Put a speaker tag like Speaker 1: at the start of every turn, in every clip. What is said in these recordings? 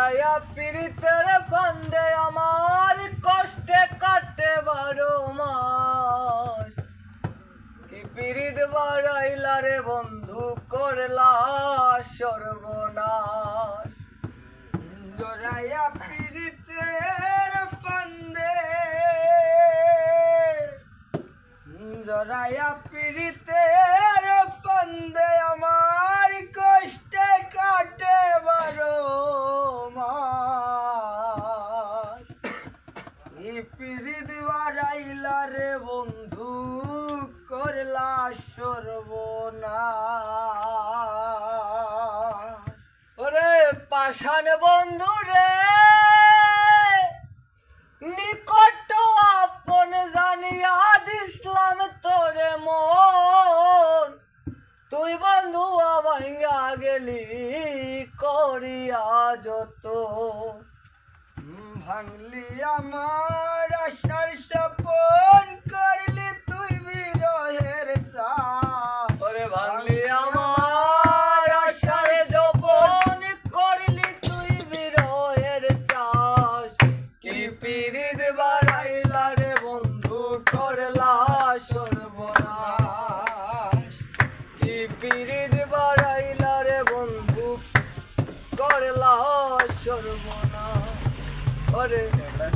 Speaker 1: জড়াইয়া পীড়িতের ফান্দে আমার কষ্টে কাটে 12 মাস। কি পীড়িত বাড়াইলা রে বন্ধু করলা সর্বনাশ।
Speaker 2: জড়াইয়া পীড়িতের ফান্দে, জড়াইয়া পীড়িতের ফান্দে আমার কষ্টে কাটে 12 মাস। এই পীড়িত বাড়াইলা রে বন্ধু করলা সর্বনাশ।
Speaker 1: ওরে পাষাণ বন্ধু রে নিকট আপন জানিয়া দিসলাম তোরে মন। তুই বন্ধু ভাঙ্গা গেলি করিয়া যত।
Speaker 2: ভাঙলি আমার আশার সপন, করলি তুই বিরহের চাপ।
Speaker 1: ওরে ভাঙলি আমার আশার যৌবন, করলি তুই বিরহের চাষ। কি পীড়িত বাড়াইলা রে বন্ধু করলা সর্বনাশ। কি পীড়িত বাড়াইলা রে বন্ধু করলা সর্বনাশ। ওরে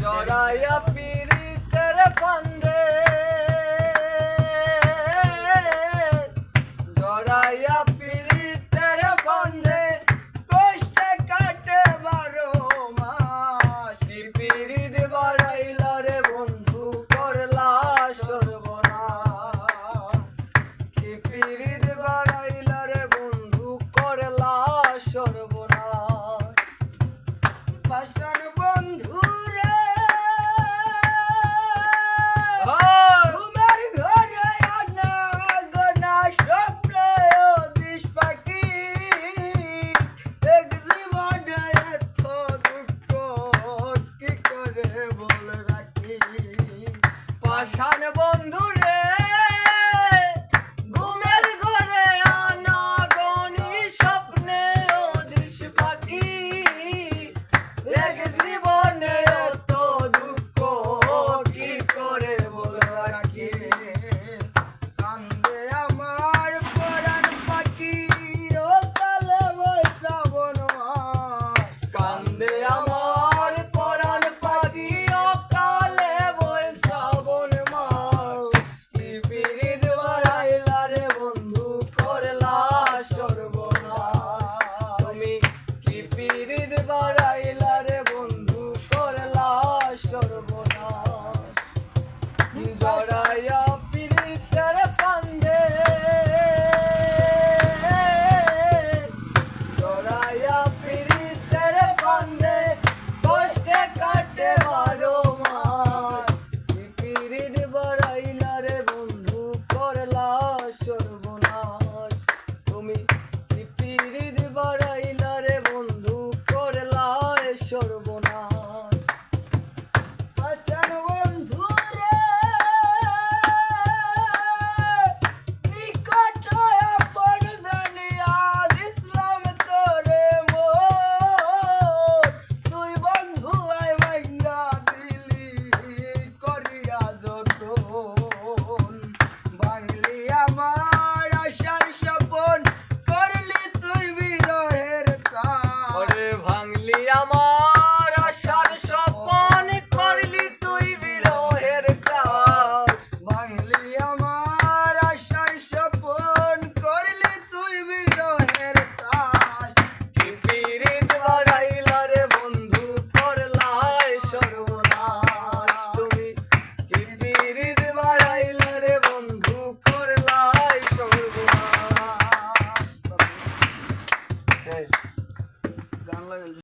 Speaker 1: জড়াইয়া পীড়িতের ফান্দে